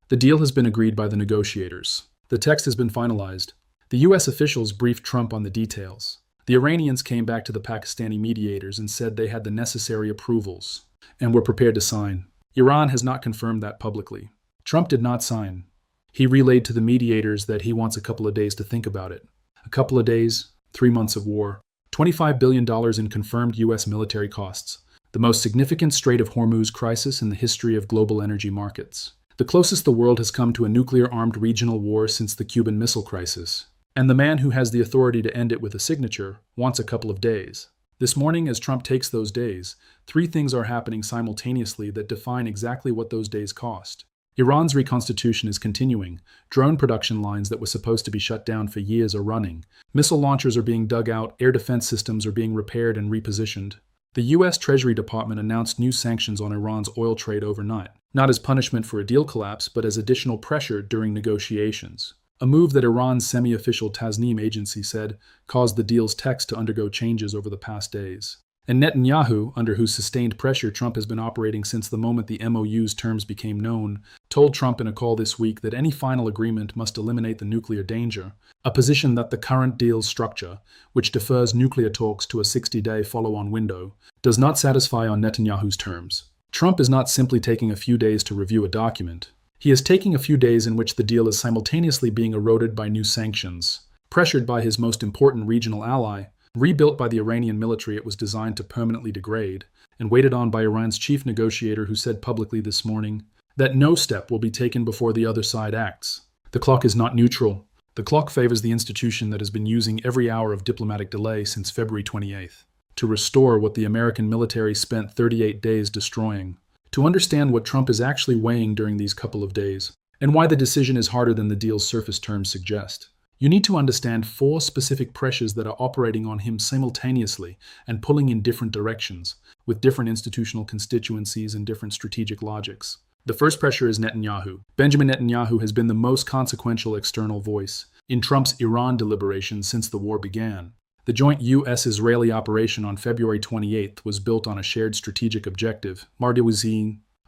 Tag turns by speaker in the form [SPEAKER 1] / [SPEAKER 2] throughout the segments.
[SPEAKER 1] The deal has been agreed by the negotiators. The text has been finalized. The U.S. officials briefed Trump on the details. The Iranians came back to the Pakistani mediators and said they had the necessary approvals and were prepared to sign. Iran has not confirmed that publicly. Trump did not sign. He relayed to the mediators that he wants a couple of days to think about it. A couple of days, 3 months of war, $25 billion in confirmed U.S. military costs, the most significant Strait of Hormuz crisis in the history of global energy markets, the closest the world has come to a nuclear-armed regional war since the Cuban Missile Crisis. And the man who has the authority to end it with a signature wants a couple of days. This morning, as Trump takes those days, 3 things are happening simultaneously that define exactly what those days cost. Iran's reconstitution is continuing. Drone production lines that were supposed to be shut down for years are running. Missile launchers are being dug out, air defense systems are being repaired and repositioned. The U.S. Treasury Department announced new sanctions on Iran's oil trade overnight, not as punishment for a deal collapse, but as additional pressure during negotiations. A move that Iran's semi-official Tasnim agency said caused the deal's text to undergo changes over the past days. And Netanyahu, under whose sustained pressure Trump has been operating since the moment the MOU's terms became known, told Trump in a call this week that any final agreement must eliminate the nuclear danger, a position that the current deal's structure, which defers nuclear talks to a 60-day follow-on window, does not satisfy on Netanyahu's terms. Trump is not simply taking a few days to review a document. He is taking a few days in which the deal is simultaneously being eroded by new sanctions, pressured by his most important regional ally, rebuilt by the Iranian military it was designed to permanently degrade, and waited on by Iran's chief negotiator who said publicly this morning that no step will be taken before the other side acts. The clock is not neutral. The clock favors the institution that has been using every hour of diplomatic delay since February 28th to restore what the American military spent 38 days destroying. To understand what Trump is actually weighing during these couple of days, and why the decision is harder than the deal's surface terms suggest, you need to understand 4 specific pressures that are operating on him simultaneously and pulling in different directions, with different institutional constituencies and different strategic logics. The first pressure is Netanyahu. Benjamin Netanyahu has been the most consequential external voice in Trump's Iran deliberations since the war began. The joint U.S.-Israeli operation on February 28th was built on a shared strategic objective,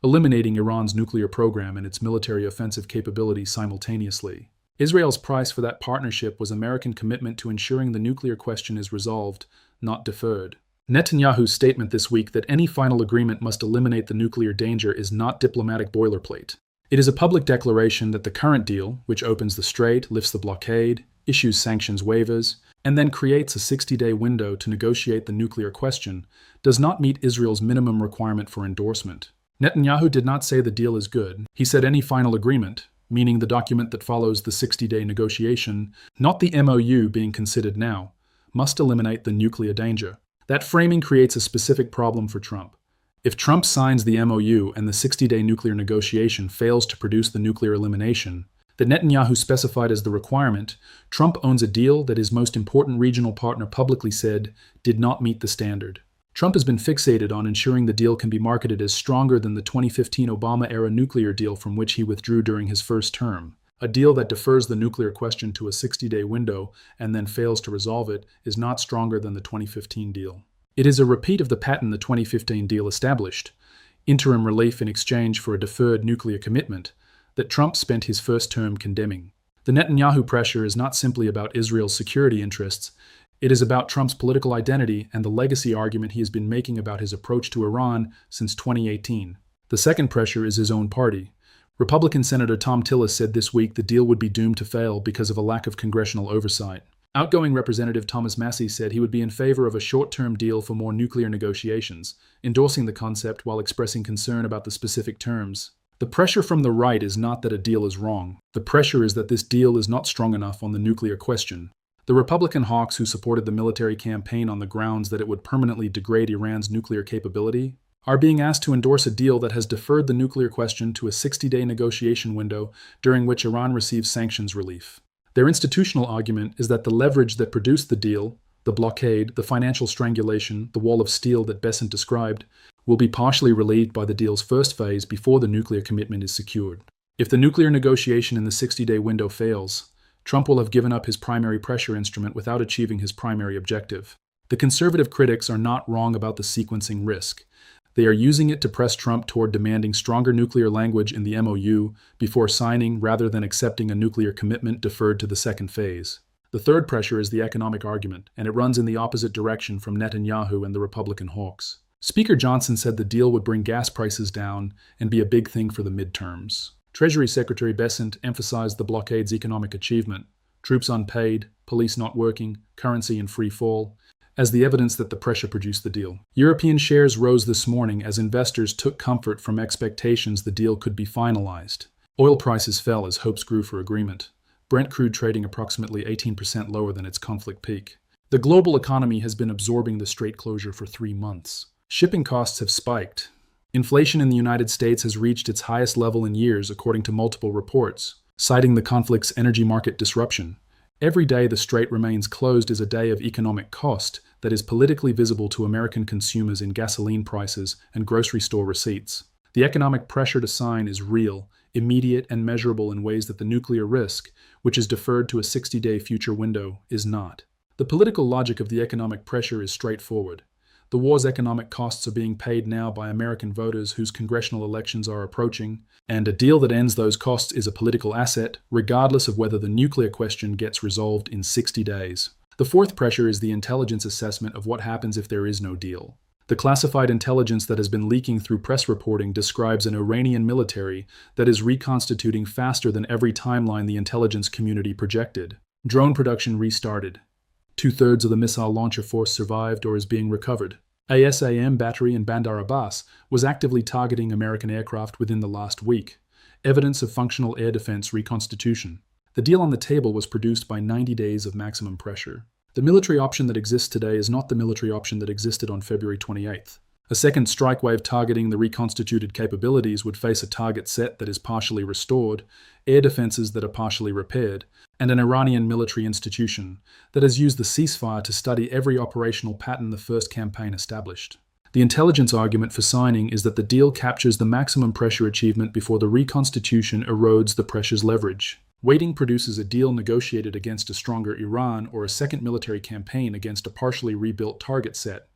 [SPEAKER 1] eliminating Iran's nuclear program and its military offensive capability simultaneously. Israel's price for that partnership was American commitment to ensuring the nuclear question is resolved, not deferred. Netanyahu's statement this week that any final agreement must eliminate the nuclear danger is not diplomatic boilerplate. It is a public declaration that the current deal, which opens the strait, lifts the blockade, issues sanctions waivers, and then creates a 60-day window to negotiate the nuclear question, does not meet Israel's minimum requirement for endorsement. Netanyahu did not say the deal is good. He said any final agreement, meaning the document that follows the 60-day negotiation, not the MOU being considered now, must eliminate the nuclear danger. That framing creates a specific problem for Trump. If Trump signs the MOU and the 60-day nuclear negotiation fails to produce the nuclear elimination that Netanyahu specified as the requirement, Trump owns a deal that his most important regional partner publicly said did not meet the standard. Trump has been fixated on ensuring the deal can be marketed as stronger than the 2015 Obama-era nuclear deal from which he withdrew during his first term. A deal that defers the nuclear question to a 60-day window and then fails to resolve it is not stronger than the 2015 deal. It is a repeat of the pattern the 2015 deal established, interim relief in exchange for a deferred nuclear commitment, that Trump spent his first term condemning. The Netanyahu pressure is not simply about Israel's security interests. It is about Trump's political identity and the legacy argument he has been making about his approach to Iran since 2018. The second pressure is his own party. Republican Senator Tom Tillis said this week the deal would be doomed to fail because of a lack of congressional oversight. Outgoing Representative Thomas Massie said he would be in favor of a short-term deal for more nuclear negotiations, endorsing the concept while expressing concern about the specific terms. The pressure from the right is not that a deal is wrong. The pressure is that this deal is not strong enough on the nuclear question. The Republican hawks who supported the military campaign on the grounds that it would permanently degrade Iran's nuclear capability are being asked to endorse a deal that has deferred the nuclear question to a 60-day negotiation window during which Iran receives sanctions relief. Their institutional argument is that the leverage that produced the deal, the blockade, the financial strangulation, the wall of steel that Besant described, will be partially relieved by the deal's first phase before the nuclear commitment is secured. If the nuclear negotiation in the 60-day window fails, Trump will have given up his primary pressure instrument without achieving his primary objective. The conservative critics are not wrong about the sequencing risk. They are using it to press Trump toward demanding stronger nuclear language in the MOU before signing rather than accepting a nuclear commitment deferred to the second phase. The third pressure is the economic argument, and it runs in the opposite direction from Netanyahu and the Republican hawks. Speaker Johnson said the deal would bring gas prices down and be a big thing for the midterms. Treasury Secretary Bessent emphasized the blockade's economic achievement, troops unpaid, police not working, currency in free fall, as the evidence that the pressure produced the deal. European shares rose this morning as investors took comfort from expectations the deal could be finalized. Oil prices fell as hopes grew for agreement. Brent crude trading approximately 18% lower than its conflict peak. The global economy has been absorbing the strait closure for 3 months. Shipping costs have spiked. Inflation in the United States has reached its highest level in years, according to multiple reports, citing the conflict's energy market disruption. Every day the strait remains closed is a day of economic cost that is politically visible to American consumers in gasoline prices and grocery store receipts. The economic pressure to sign is real, immediate, and measurable in ways that the nuclear risk, which is deferred to a 60-day future window, is not. The political logic of the economic pressure is straightforward. The war's economic costs are being paid now by American voters whose congressional elections are approaching, and a deal that ends those costs is a political asset, regardless of whether the nuclear question gets resolved in 60 days. The fourth pressure is the intelligence assessment of what happens if there is no deal. The classified intelligence that has been leaking through press reporting describes an Iranian military that is reconstituting faster than every timeline the intelligence community projected. Drone production restarted. 2/3 of the missile launcher force survived or is being recovered. ASAM battery in Bandar Abbas was actively targeting American aircraft within the last week. Evidence of functional air defense reconstitution. The deal on the table was produced by 90 days of maximum pressure. The military option that exists today is not the military option that existed on February 28th. A second strike wave targeting the reconstituted capabilities would face a target set that is partially restored, air defenses that are partially repaired, and an Iranian military institution that has used the ceasefire to study every operational pattern the first campaign established. The intelligence argument for signing is that the deal captures the maximum pressure achievement before the reconstitution erodes the pressure's leverage. Waiting produces a deal negotiated against a stronger Iran or a second military campaign against a partially rebuilt target set.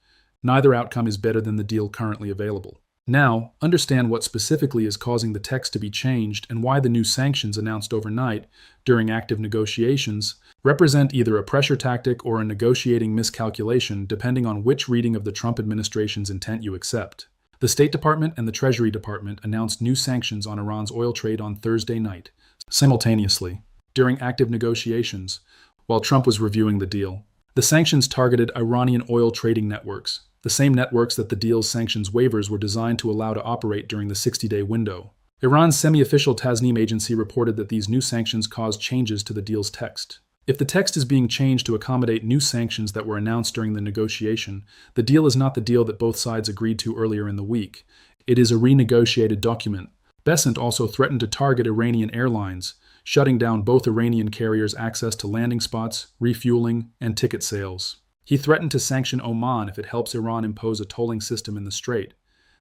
[SPEAKER 1] Neither outcome is better than the deal currently available. Now, understand what specifically is causing the text to be changed and why the new sanctions announced overnight during active negotiations represent either a pressure tactic or a negotiating miscalculation, depending on which reading of the Trump administration's intent you accept. The State Department and the Treasury Department announced new sanctions on Iran's oil trade on Thursday night, simultaneously, during active negotiations, while Trump was reviewing the deal. The sanctions targeted Iranian oil trading networks, the same networks that the deal's sanctions waivers were designed to allow to operate during the 60-day window. Iran's semi-official Tasnim agency reported that these new sanctions caused changes to the deal's text. If the text is being changed to accommodate new sanctions that were announced during the negotiation, the deal is not the deal that both sides agreed to earlier in the week. It is a renegotiated document. Bessent also threatened to target Iranian airlines, shutting down both Iranian carriers' access to landing spots, refueling, and ticket sales. He threatened to sanction Oman if it helps Iran impose a tolling system in the strait.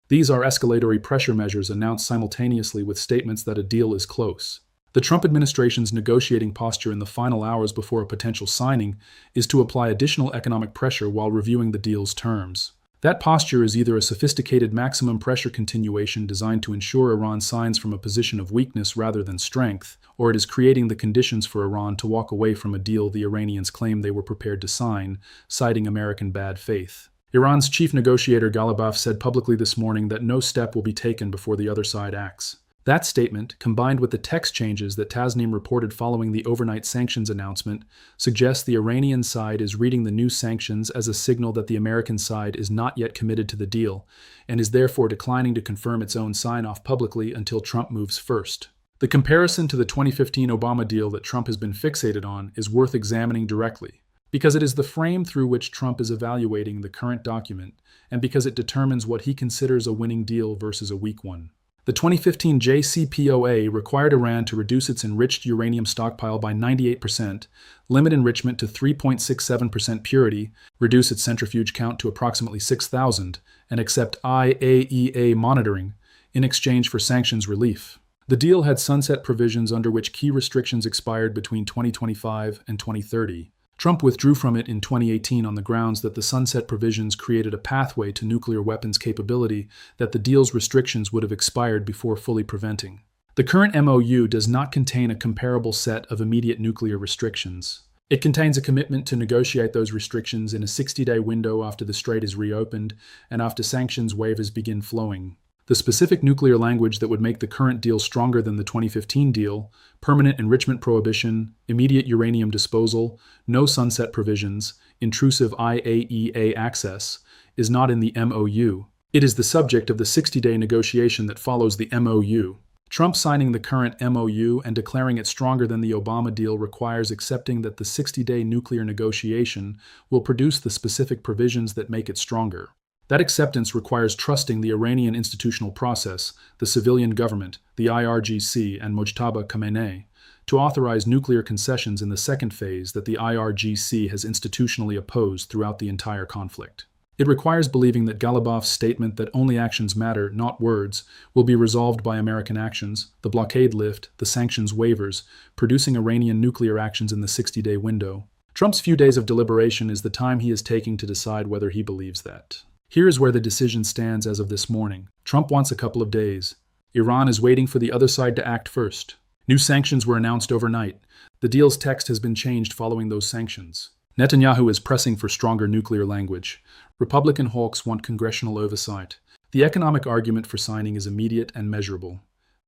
[SPEAKER 1] These are escalatory pressure measures announced simultaneously with statements that a deal is close. The Trump administration's negotiating posture in the final hours before a potential signing is to apply additional economic pressure while reviewing the deal's terms. That posture is either a sophisticated maximum pressure continuation designed to ensure Iran signs from a position of weakness rather than strength, or it is creating the conditions for Iran to walk away from a deal the Iranians claim they were prepared to sign, citing American bad faith. Iran's chief negotiator Ghalibaf said publicly this morning that no step will be taken before the other side acts. That statement, combined with the text changes that Tasnim reported following the overnight sanctions announcement, suggests the Iranian side is reading the new sanctions as a signal that the American side is not yet committed to the deal, and is therefore declining to confirm its own sign-off publicly until Trump moves first. The comparison to the 2015 Obama deal that Trump has been fixated on is worth examining directly, because it is the frame through which Trump is evaluating the current document, and because it determines what he considers a winning deal versus a weak one. The 2015 JCPOA required Iran to reduce its enriched uranium stockpile by 98%, limit enrichment to 3.67% purity, reduce its centrifuge count to approximately 6,000, and accept IAEA monitoring in exchange for sanctions relief. The deal had sunset provisions under which key restrictions expired between 2025 and 2030. Trump withdrew from it in 2018 on the grounds that the sunset provisions created a pathway to nuclear weapons capability that the deal's restrictions would have expired before fully preventing. The current MOU does not contain a comparable set of immediate nuclear restrictions. It contains a commitment to negotiate those restrictions in a 60-day window after the strait is reopened and after sanctions waivers begin flowing. The specific nuclear language that would make the current deal stronger than the 2015 deal, permanent enrichment prohibition, immediate uranium disposal, no sunset provisions, intrusive IAEA access, is not in the MOU. It is the subject of the 60-day negotiation that follows the MOU. Trump signing the current MOU and declaring it stronger than the Obama deal requires accepting that the 60-day nuclear negotiation will produce the specific provisions that make it stronger. That acceptance requires trusting the Iranian institutional process, the civilian government, the IRGC, and Mojtaba Khamenei to authorize nuclear concessions in the second phase that the IRGC has institutionally opposed throughout the entire conflict. It requires believing that Ghalibaf's statement that only actions matter, not words, will be resolved by American actions, the blockade lift, the sanctions waivers, producing Iranian nuclear actions in the 60-day window. Trump's few days of deliberation is the time he is taking to decide whether he believes that. Here is where the decision stands as of this morning. Trump wants a couple of days. Iran is waiting for the other side to act first. New sanctions were announced overnight. The deal's text has been changed following those sanctions. Netanyahu is pressing for stronger nuclear language. Republican hawks want congressional oversight. The economic argument for signing is immediate and measurable.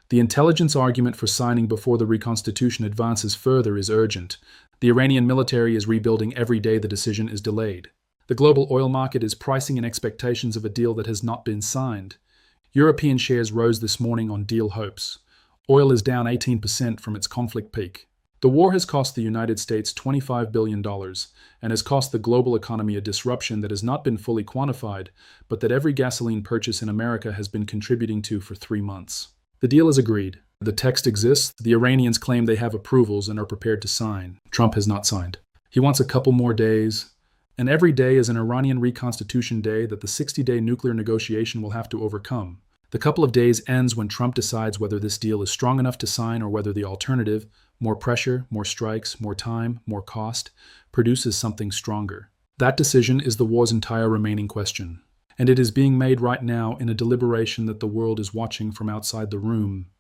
[SPEAKER 1] The intelligence argument for signing before the reconstitution advances further is urgent. The Iranian military is rebuilding every day the decision is delayed. The global oil market is pricing in expectations of a deal that has not been signed. European shares rose this morning on deal hopes. Oil is down 18% from its conflict peak. The war has cost the United States $25 billion and has cost the global economy a disruption that has not been fully quantified, but that every gasoline purchase in America has been contributing to for 3 months. The deal is agreed. The text exists. The Iranians claim they have approvals and are prepared to sign. Trump has not signed. He wants a couple more days. And every day is an Iranian reconstitution day that the 60-day nuclear negotiation will have to overcome. The couple of days ends when Trump decides whether this deal is strong enough to sign or whether the alternative, more pressure, more strikes, more time, more cost, produces something stronger. That decision is the war's entire remaining question. And it is being made right now in a deliberation that the world is watching from outside the room.